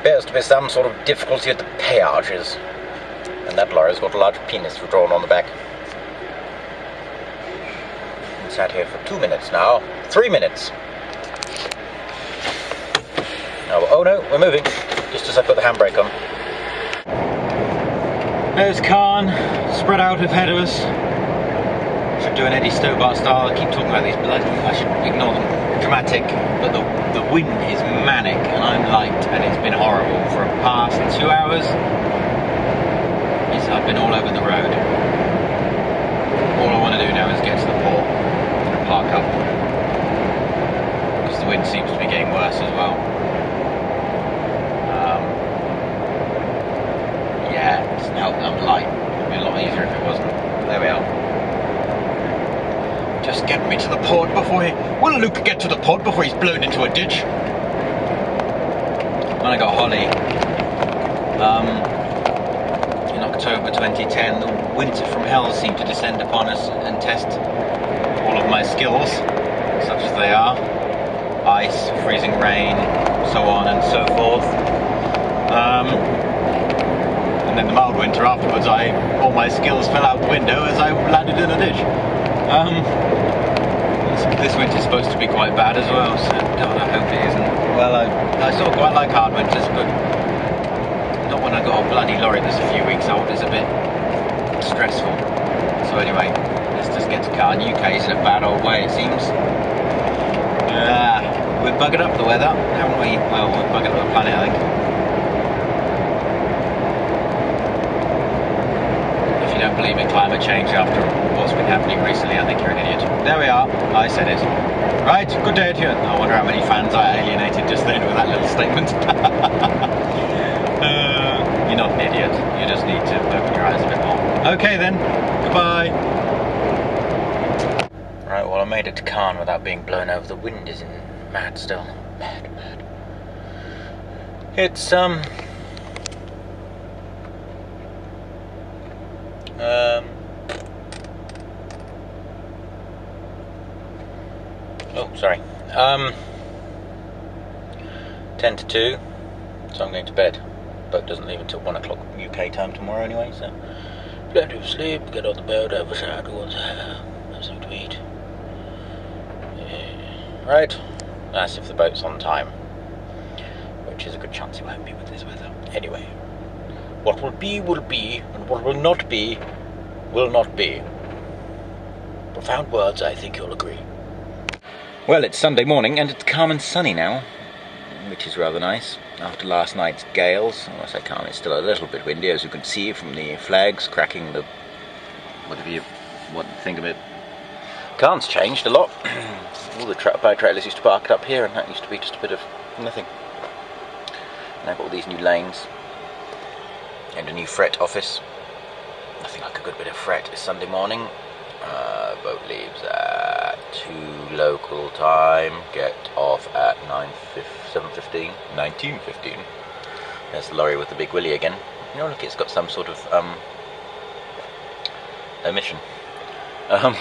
Appears to be some sort of difficulty at the peages. And that lorry's got a large penis drawn on the back. Been sat here for 2 minutes now. 3 minutes. Oh no, we're moving. Just as I put the handbrake on. There's Cairn, spread out ahead of us. Should do an Eddie Stobart style. I keep talking about these bloody, I should ignore them. Dramatic, but the wind is manic and I'm light and it's been horrible for the past 2 hours. I've been all over the road. All I want to do now is get to the port and park up. Because the wind seems to be getting worse as well. Yeah, it doesn't help that I'm light. It would be a lot easier if it wasn't. There we are. Just get me to the port before he... Will Luke get to the port before he's blown into a ditch? When I got Holly, in October 2010, the winter from hell seemed to descend upon us and test all of my skills, such as they are. Ice, freezing rain, so on and so forth. And then the mild winter afterwards, all my skills fell out the window as I landed in a ditch. This winter's supposed to be quite bad as well, so God, I hope it isn't. Well, I sort of quite like hard winters, but not when I got a bloody lorry that's a few weeks old. It's a bit stressful. So anyway, let's just get to Cairn. UK's in a bad old way, it seems. We've buggered up the weather, haven't we? Well, we've buggered up the planet, I think. If you don't believe in climate change after what's been happening recently, I think you're an idiot. There we are, I said it. Right, good day to you. I wonder how many fans I alienated just then with that little statement. You're not an idiot, you just need to open your eyes a bit more. Okay then, goodbye. Right, well I made it to Cairn without being blown over. The wind is mad still. Mad. It's, oh, sorry. 10 to 2, so I'm going to bed. Boat doesn't leave until 1 o'clock UK time tomorrow anyway, so plenty of sleep, get on the boat, have a shower, have something to eat. Yeah. Right, that's if the boat's on time, which is a good chance it won't be with this weather. Anyway, what will be, and what will not be, will not be. Profound words, I think you'll agree. Well, it's Sunday morning and it's calm and sunny now, which is rather nice. After last night's gales, I say calm, it's still a little bit windy, as you can see from the flags cracking, the whatever you want to think of it. Cairn's changed a lot. All the power trailers used to park up here, and that used to be just a bit of nothing. And I've got all these new lanes and a new fret office. Nothing like a good bit of fret. It's Sunday morning. Boat leaves at 2 local time. Get off at 19:15. There's the lorry with the big willy again. You know, look, it's got some sort of omission. Gotta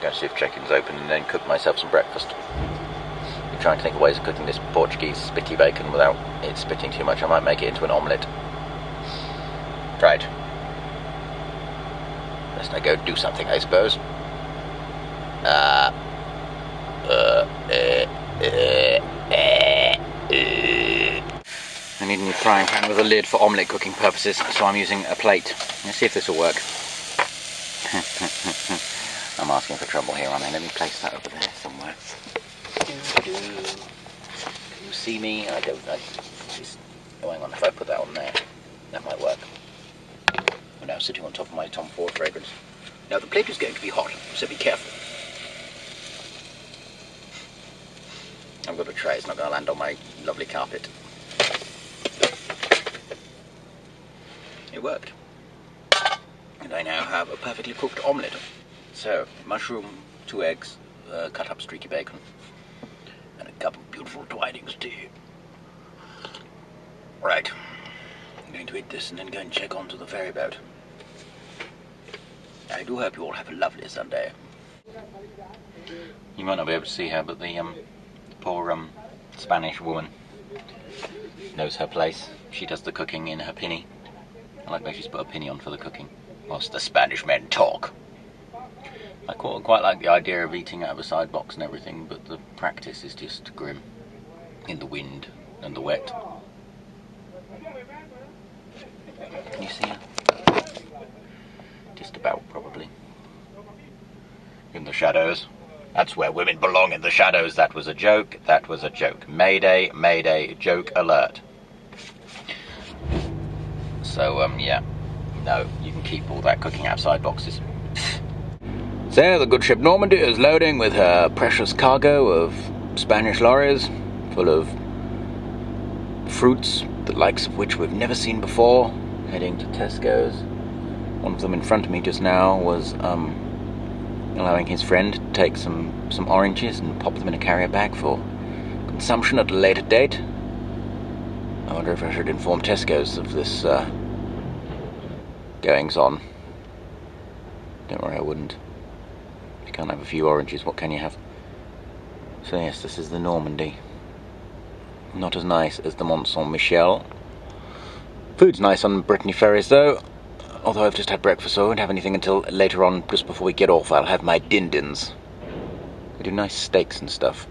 go see if check-in's open and then cook myself some breakfast. I'm trying to think of ways of cooking this Portuguese spitty bacon without it spitting too much. I might make it into an omelette. Right. Best I go do something, I suppose. I need a new frying pan with a lid for omelette cooking purposes, so I'm using a plate. Let's see if this will work. I'm asking for trouble here, aren't I? Let me place that over there somewhere. Can you see me? I don't know. Oh, hang on, if I put that on there, that might work. I'm now sitting on top of my Tom Ford fragrance. Now the plate is going to be hot, so be careful. I've got a tray, it's not going to land on my lovely carpet. It worked. And I now have a perfectly cooked omelette. So, mushroom, 2 eggs, cut up streaky bacon, and a cup of beautiful Twinings tea. Right, I'm going to eat this and then go and check onto the ferry boat. I do hope you all have a lovely Sunday. You might not be able to see her, but the Poor Spanish woman knows her place. She does the cooking in her pinny. I like that she's put a pinny on for the cooking, whilst the Spanish men talk. I quite like the idea of eating out of a side box and everything, but the practice is just grim. In the wind and the wet. Can you see her? Just about, probably. In the shadows. That's where women belong, in the shadows. That was a joke. That was a joke. Mayday, mayday, joke alert. So, yeah. No, you can keep all that cooking outside boxes. So, the good ship Normandy is loading with her precious cargo of Spanish lorries, full of fruits, the likes of which we've never seen before, heading to Tesco's. One of them in front of me just now was allowing his friend to take some oranges and pop them in a carrier bag for consumption at a later date. I wonder if I should inform Tesco's of this goings on. Don't worry, I wouldn't. If you can't have a few oranges, what can you have? So yes, this is the Normandy. Not as nice as the Mont Saint-Michel. Food's nice on Brittany ferries though. Although I've just had breakfast, so I won't have anything until later on, just before we get off. I'll have my din-dins. They do nice steaks and stuff.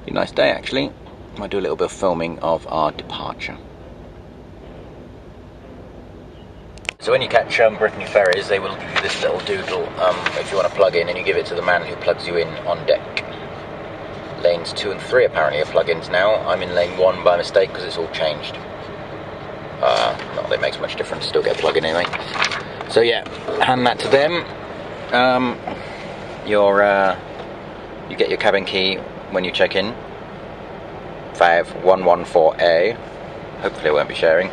Be a nice day actually. Might do a little bit of filming of our departure. So when you catch Brittany ferries, they will give you this little doodle if you want to plug in, and you give it to the man who plugs you in on deck. Lanes 2 and 3 apparently are plug-ins now. I'm in lane 1 by mistake because it's all changed. Not that it makes much difference, still get plug-in anyway. So yeah, hand that to them. You get your cabin key when you check in. 5114A. Hopefully I won't be sharing.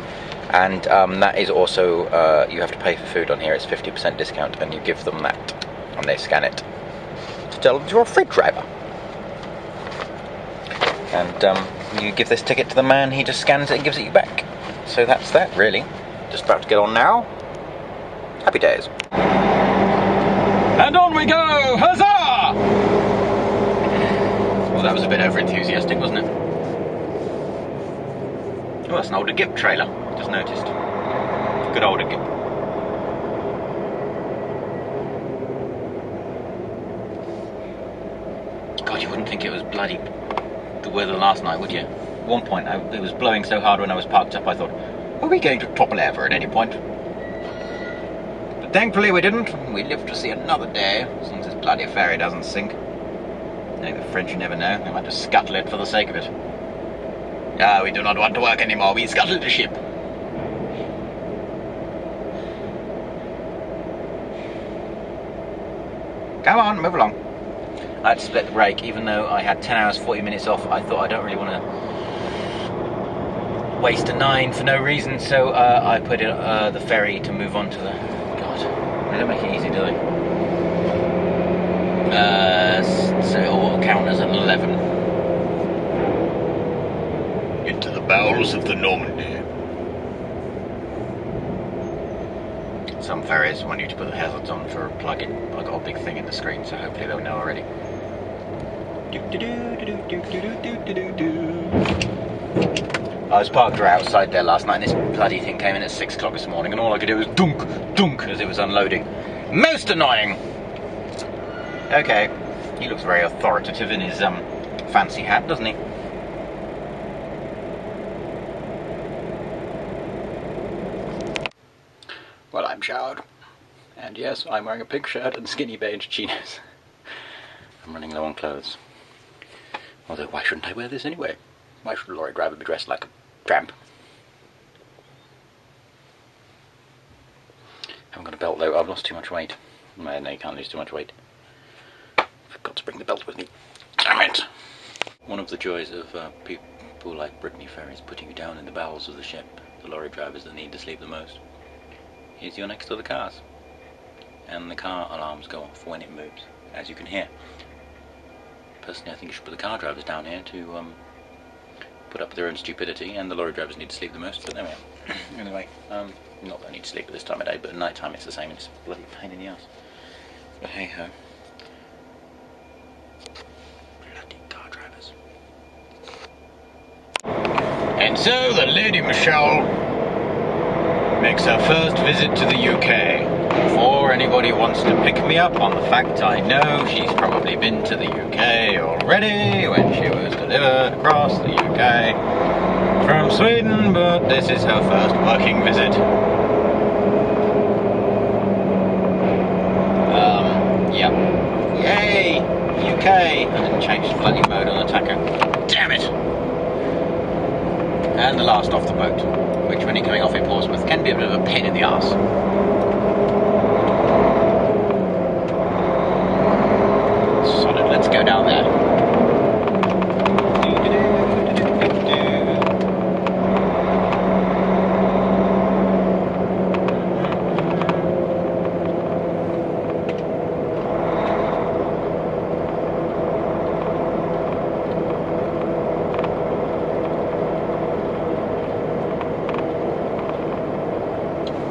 And that is also, you have to pay for food on here. It's 50% discount, and you give them that, and they scan it to tell them you're a freight driver. And you give this ticket to the man, he just scans it and gives it you back. So that's that, really. Just about to get on now. Happy days. And on we go! Huzzah! Well, that was a bit over-enthusiastic, wasn't it? Oh, that's an older Gip trailer. Just noticed. Good older Gip. God, you wouldn't think it was bloody the weather last night, would you? At one point, it was blowing so hard when I was parked up, I thought, are we going to topple over at any point? But thankfully we didn't. We lived to see another day, as long as this bloody ferry doesn't sink. No, the French never know. They might just scuttle it for the sake of it. Ah, we do not want to work anymore. We scuttle the ship. Come on, move along. I had to split the brake, even though I had 10 hours, 40 minutes off. I thought I don't really want to waste a 9 for no reason, so I put it, the ferry to move on to the... God, they don't make it easy, do they? So it will count as an 11. Into the bowels of the Normandy. Some ferries want you to put the hazards on for a plug-in. I've got a big thing in the screen, so hopefully they'll know already. I was parked right outside there last night, and this bloody thing came in at 6 o'clock this morning, and all I could do was dunk, dunk as it was unloading. Most annoying! Okay, he looks very authoritative in his fancy hat, doesn't he? Well, I'm showered, and yes, I'm wearing a pink shirt and skinny beige chinos. I'm running low on clothes. Although, why shouldn't I wear this anyway? Why should a lorry driver be dressed like a tramp? Haven't got a belt though, I've lost too much weight. No, you can't lose too much weight. Forgot to bring the belt with me. Damn it! One of the joys of people like Brittany ferries putting you down in the bowels of the ship, the lorry drivers that need to sleep the most, is you're next to the cars. And the car alarms go off when it moves, as you can hear. Personally, I think you should put the car drivers down here to put up with their own stupidity, and the lorry drivers need to sleep the most, but there we are. Anyway, not that I need to sleep at this time of day, but at night time it's the same, it's a bloody pain in the ass. But hey ho. And so the Lady Michelle makes her first visit to the UK. Before anybody wants to pick me up on the fact, I know she's probably been to the UK already when she was delivered across the UK from Sweden, but this is her first working visit. Yep. Yay! UK! I didn't change the bloody mode on the tacker. Damn it! And the last off the boat, which when you're coming off in Portsmouth can be a bit of a pain in the arse. Solid, let's go down there.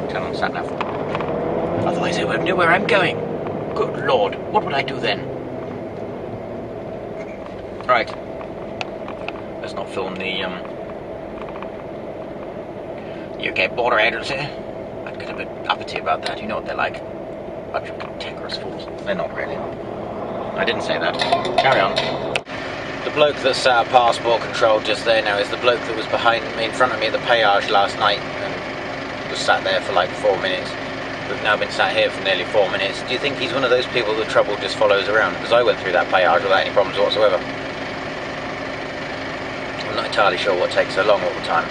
Turn on sat nav. Otherwise I won't know where I'm going. Good lord, what would I do then? Right. Let's not film the UK border agency. I'd get a bit uppity about that, you know what they're like. Bunch of cantankerous fools. They're not really. I didn't say that. Carry on. The bloke that sat at passport control just there now is the bloke that was behind me, in front of me at the péage last night and was sat there for like 4 minutes. We've now been sat here for nearly 4 minutes. Do you think he's one of those people that trouble just follows around? Because I went through that péage without any problems whatsoever. I'm not entirely sure what takes so long all the time.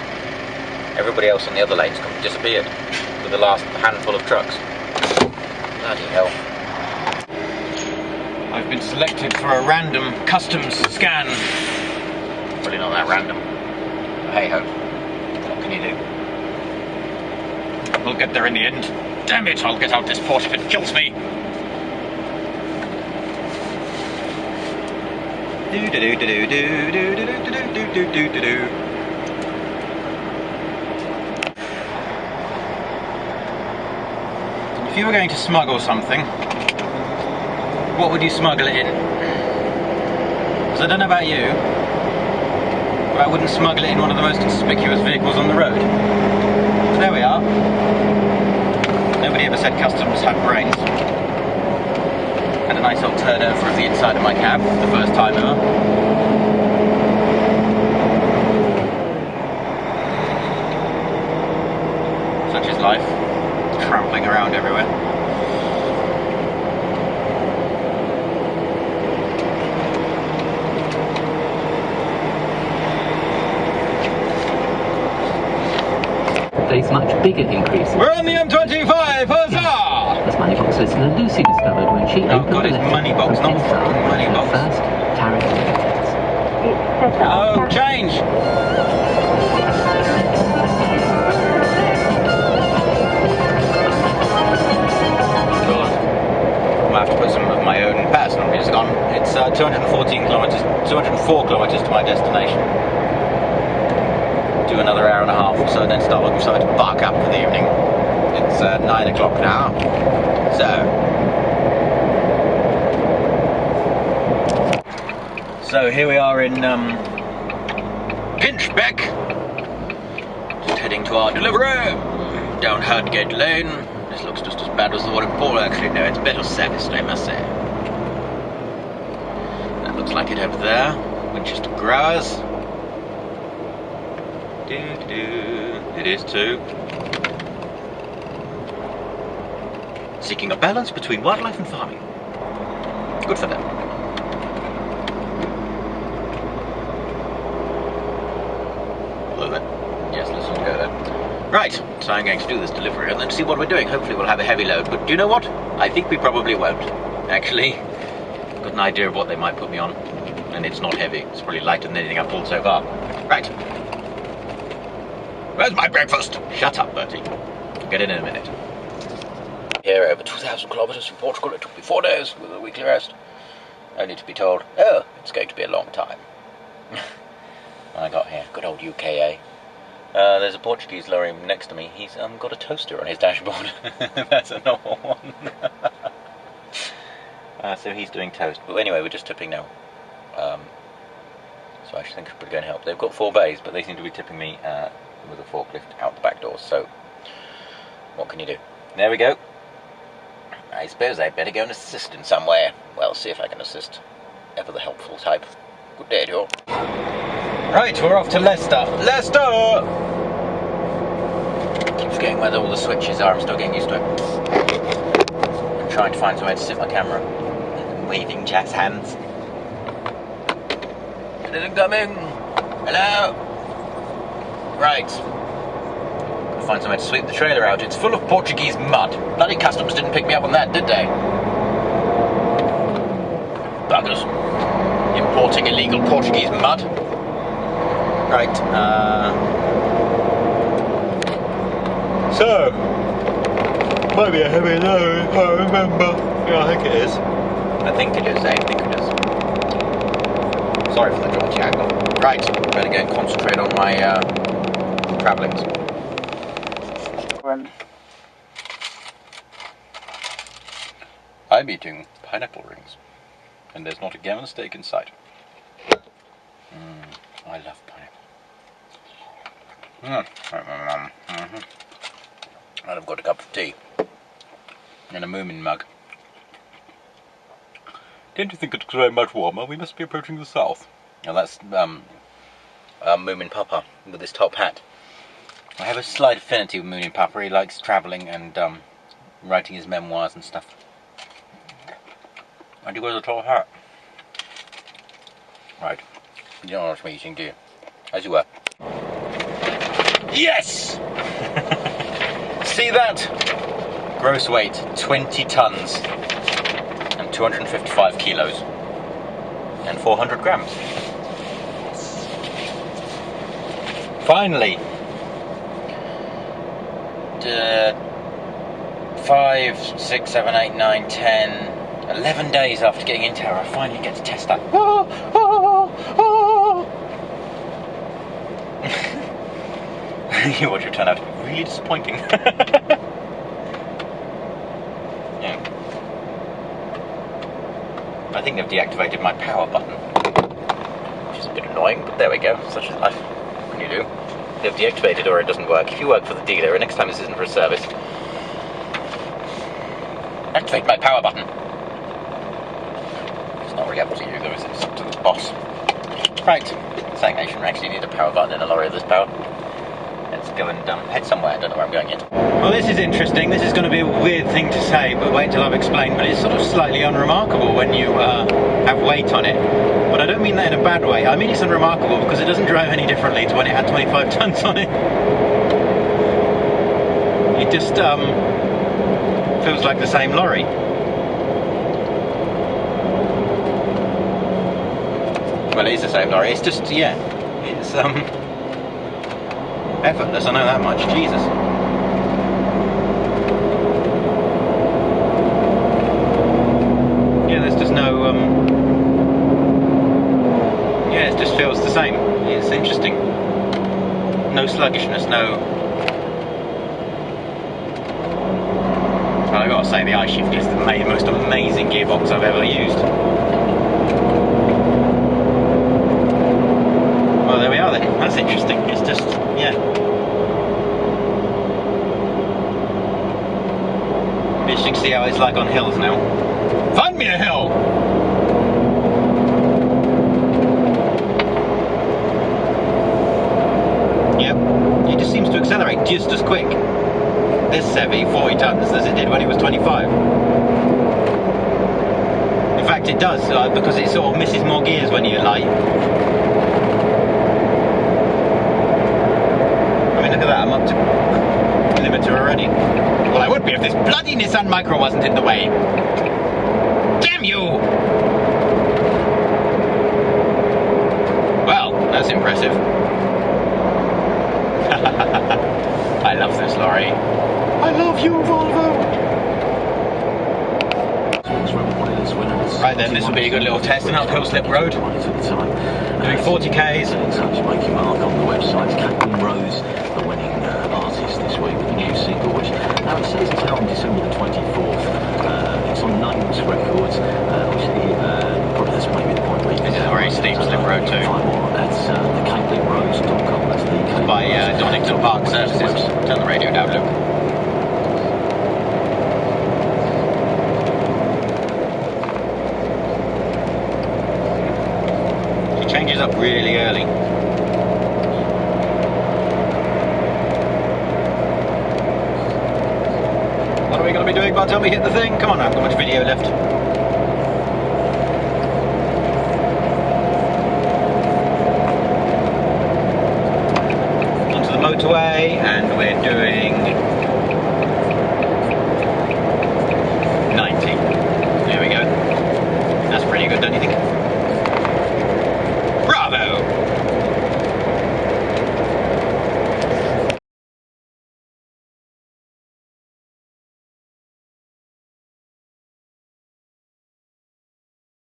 Everybody else on the other lanes disappeared with the last handful of trucks. Bloody hell. I've been selected for a random customs scan. Probably not that random. Hey ho. What can you do? We'll get there in the end. Damn it, I'll get out this port if it kills me. If you were going to smuggle something, what would you smuggle it in? Because I don't know about you, but I wouldn't smuggle it in one of the most conspicuous vehicles on the road. But there we are. Nobody ever said customs have brains. Had a nice old turn over of the inside of my cab, the first time ever. Such is life, trampling around everywhere. Face much bigger increases. We're on the M25, huzzah! As money box listener Lucy discovered when she opened God, the it's letter money box, from not inside fucking money her box. first tariff tickets. Oh, change! God. I'll have to put some of my own personal music on. It's 204 kilometres to my destination. Do another hour and a half or so, then start looking for somewhere to park up for the evening. It's 9 o'clock now. So here we are in Pinchbeck, just heading to our delivery down Herdgate Lane. This looks just as bad as the one in Paul, actually. No, it's better serviced, I must say. That looks like it over there. Winchester Growers. It is too. Seeking a balance between wildlife and farming. Good for them. Yes, let's not go there. Right, so I'm going to do this delivery and then see what we're doing. Hopefully we'll have a heavy load, but do you know what? I think we probably won't. Actually, got an idea of what they might put me on, and it's not heavy. It's probably lighter than anything I've pulled so far. Right. Where's my breakfast? Shut up, Bertie. I'll get in a minute. Here, over 2,000 kilometres from Portugal. It took me 4 days with a weekly rest. Only to be told, oh, it's going to be a long time. When I got here, good old UKA. There's a Portuguese lorry next to me. He's got a toaster on his dashboard. That's a normal one. So he's doing toast. But anyway, we're just tipping now. So I think we're going to help. They've got 4 bays, but they seem to be tipping me with a forklift out the back door. So what can you do? There we go. I suppose I'd better go and assist in some way. Well, see if I can assist. Ever the helpful type. Good day to you all. Right, we're off to Leicester. Leicester! Keep forgetting where all the switches are. I'm still getting used to it. I'm trying to find somewhere to sit my camera. I'm waving Jack's hands. It isn't coming. Hello. Right. Gotta find somewhere to sweep the trailer out. It's full of Portuguese mud. Bloody customs didn't pick me up on that, did they? Buggers. Importing illegal Portuguese mud. Right. So, might be a heavy load, if I remember. Yeah, I think it is. I think it is, I think it is. Sorry for the jaunty angle. Right, better go and concentrate on my travellings. I'm eating pineapple rings, and there's not a gammon steak in sight. I love pineapple. And I've got a cup of tea and a Moomin mug. Don't you think it's very much warmer? We must be approaching the south. Now that's Moomin Papa with his top hat. I have a slight affinity with Moomin Papa. He likes travelling and writing his memoirs and stuff. And he wears a top hat. Right. You don't know what I'm eating, do you? As you were. Yes! See that? Gross weight, 20 tons. And 255 kilos. And 400 grams. Finally! 5, 6, 7, 8, 9, 10, 11 days after getting into her, I finally get to test that. You watch it turn out to be really disappointing. Yeah. I think they've deactivated my power button, which is a bit annoying, but there we go. Such is life. What can you do? They've deactivated or it doesn't work. If you work for the dealer, next time this isn't for a service, activate my power button. It's not really up to you though, is it? It's up to the boss. Right. Saying I shouldn't actually need a power button in a lorry of this power. Let's go and head somewhere. I don't know where I'm going yet. Well, this is interesting. This is going to be a weird thing to say, but wait until I've explained. But it's sort of slightly unremarkable when you have weight on it. But I don't mean that in a bad way. I mean it's unremarkable because it doesn't drive any differently to when it had 25 tons on it. It just feels like the same lorry. Well, it is the same lorry. It's just, yeah, it's effortless, I know that much. Jesus. Yeah, there's just no, yeah, it just feels the same. It's interesting. No sluggishness, no... Well, I've got to say, the iShift is the most amazing gearbox I've ever used. Well, there we are then. That's interesting. It's just, yeah. Interesting to see how it's like on hills now. Find me a hill! Yep. It just seems to accelerate just as quick. This heavy, 40 tons, as it did when it was 25. In fact, it does, because it sort of misses more gears when you're light. Look at that, I'm up to limiter already. Well, I would be if this bloody Nissan Micra wasn't in the way. Damn you! Well, that's impressive. I love this lorry. I love you, Volvo! Right then, this will be a good little test, an uphill slip road. Doing 40 Ks. Making mark on the website. Captain Rose, the winning artist this week with a new single, which now it says it's out on December the 24th. It's on Notes Records. Obviously, probably that's maybe the point where you can. This is a very steep slip road too. Park services. Turn the radio down, Luke. She changes up really early. What are we going to be doing by the time we hit the thing? Come on, I haven't got much video left. Onto the motorway, and we're doing 90. There we go. That's pretty good, don't you think?